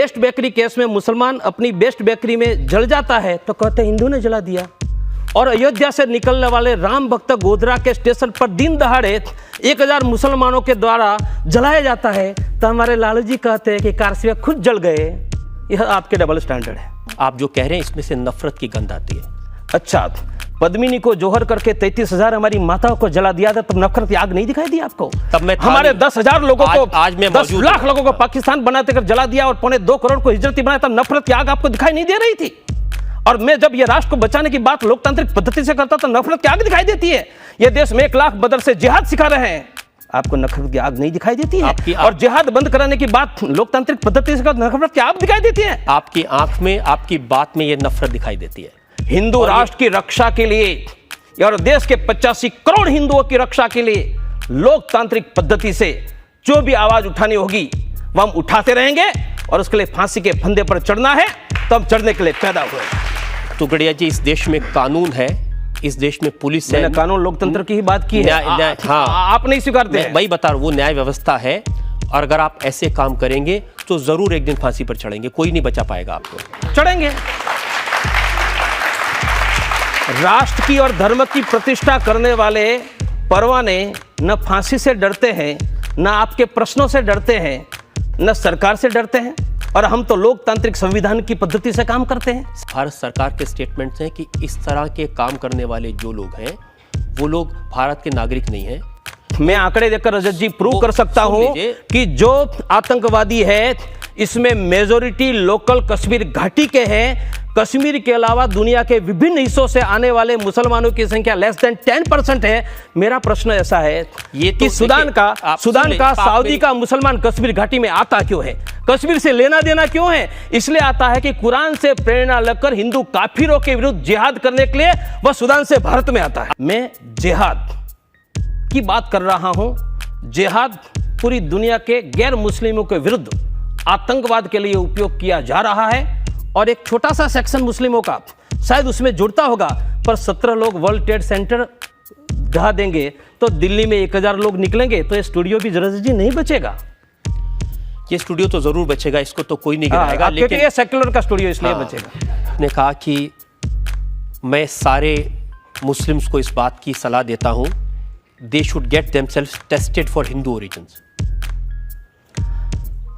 Best bakery case में मुसलमान अपनी बेस्ट बेकरी में जल जाता है तो कहते हैं हिंदू ने जला दिया, और अयोध्या से निकलने वाले राम भक्त गोधरा के स्टेशन पर दिन दहाड़े 1000 मुसलमानों के द्वारा जलाया जाता है तो हमारे लालू जी कहते हैं कि कारसेवक खुद जल गए। यह आपके डबल स्टैंडर्ड है। आप जो कह रहे हैं इसमें से नफरत की गंध आती है। अच्छा, पद्मिनी को जोहर करके 33,000 हमारी माताओं को जला दिया था, तब नफरत की आग नहीं दिखाई दी आपको? तब मैं हमारे 10,000 लोगों को, आज मैं 10 लाख लोगों को पाकिस्तान बनाते कर जला दिया और 2.25 करोड़ को हिजरती बनाया, तब नफरत की आग आपको दिखाई नहीं दे रही थी? और मैं जब ये राष्ट्र को बचाने की बात लोकतांत्रिक पद्धति से करता तो नफरत की आग दिखाई देती है। ये देश में 1 लाख बदर से जिहाद सिखा रहे हैं, आपको नफरत की आग नहीं दिखाई देती है? और जिहाद बंद कराने की बात लोकतांत्रिक पद्धति से नफरत की आग दिखाई देती है? आपकी आंख में, आपकी बात में ये नफरत दिखाई देती है। हिंदू राष्ट्र की रक्षा के लिए और देश के 85 करोड़ हिंदुओं की रक्षा के लिए लोकतांत्रिक पद्धति से जो भी आवाज उठानी होगी वो हम उठाते रहेंगे, और उसके लिए फांसी के फंदे पर चढ़ना है तो हम चढ़ने के लिए पैदा हुए। टुकड़िया जी, इस देश में कानून है, इस देश में पुलिस है। मैंने कानून लोकतंत्र की ही बात की है। हाँ, आप नहीं स्वीकारते हैं। वही बता रहा हूं, वो न्याय व्यवस्था है, और अगर आप ऐसे काम करेंगे तो जरूर एक दिन फांसी पर चढ़ेंगे, कोई नहीं बचा पाएगा आपको। चढ़ेंगे। राष्ट्र की और धर्म की प्रतिष्ठा करने वाले परवाने न फांसी से डरते हैं, न आपके प्रश्नों से डरते हैं, न सरकार से डरते हैं, और हम तो लोकतांत्रिक संविधान की पद्धति से काम करते हैं। भारत सरकार के स्टेटमेंट्स हैं कि इस तरह के काम करने वाले जो लोग हैं वो लोग भारत के नागरिक नहीं हैं। मैं आंकड़े देकर रजत जी प्रूव कर सकता हूं कि जो आतंकवादी है इसमें मेजॉरिटी लोकल कश्मीर घाटी के हैं। कश्मीर के अलावा दुनिया के विभिन्न हिस्सों से आने वाले मुसलमानों की संख्या लेस देन 10% है। मेरा प्रश्न ऐसा है कि सूडान का सऊदी का मुसलमान कश्मीर घाटी में आता क्यों है? कश्मीर से लेना देना क्यों है? इसलिए आता है कि कुरान से प्रेरणा लेकर हिंदू काफिरों के विरुद्ध जिहाद करने के लिए वह सूडान से भारत में आता है। मैं जिहाद की बात कर रहा हूं। जिहाद पूरी दुनिया के गैर मुस्लिमों के विरुद्ध आतंकवाद के लिए उपयोग किया जा रहा है, और एक छोटा सा सेक्शन मुस्लिमों का शायद उसमें जुड़ता होगा, पर 17 लोग वर्ल्ड ट्रेड सेंटर ढहा देंगे तो दिल्ली में 1000 लोग निकलेंगे तो ये स्टूडियो भी जरा जी नहीं बचेगा। ये स्टूडियो तो जरूर बचेगा, इसको तो कोई नहीं गिराएगा, लेकिन ये सेक्युलर का स्टूडियो इसलिए बचेगा। ने कहा कि मैं सारे मुस्लिम्स को इस बात की सलाह देता हूं, they should get themselves tested for Hindu origins.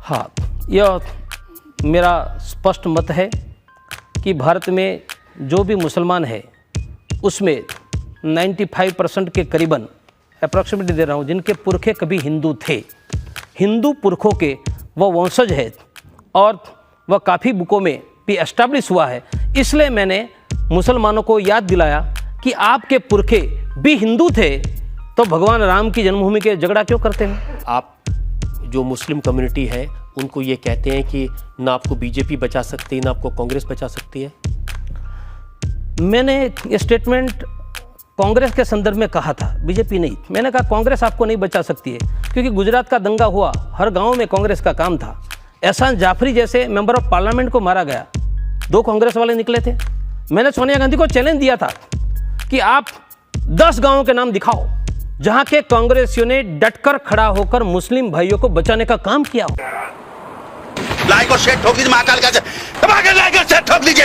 हाँ, यह मेरा स्पष्ट मत है कि भारत में जो भी मुसलमान है उसमें 95% के करीबन अप्रॉक्सीमेटली दे रहा हूँ जिनके पुरखे कभी हिंदू थे, हिंदू पुरखों के वह वंशज है, और वह काफ़ी बुकों में भी एस्टैब्लिश हुआ है। इसलिए मैंने मुसलमानों को याद दिलाया कि आपके पुरखे भी हिंदू थे, तो भगवान राम की जन्मभूमि के झगड़ा क्यों करते हैं? आप जो मुस्लिम कम्युनिटी है उनको ये कहते हैं कि ना आपको बीजेपी बचा सकती है ना आपको कांग्रेस बचा सकती है। मैंने ये स्टेटमेंट कांग्रेस के संदर्भ में कहा था, बीजेपी नहीं। मैंने कहा कांग्रेस आपको नहीं बचा सकती है, क्योंकि गुजरात का दंगा हुआ, हर गांव में कांग्रेस का काम था। एहसान जाफरी जैसे मेंबर ऑफ पार्लियामेंट को मारा गया, 2 कांग्रेस वाले निकले थे। मैंने सोनिया गांधी को चैलेंज दिया था कि आप 10 गांवों के नाम दिखाओ जहां के कांग्रेसियों ने डटकर खड़ा होकर मुस्लिम भाइयों को बचाने का काम किया हो। लाइक और शेयर ठोक लीजिए, महाकाल का दबा के लाइक और शेयर ठोक लीजिए।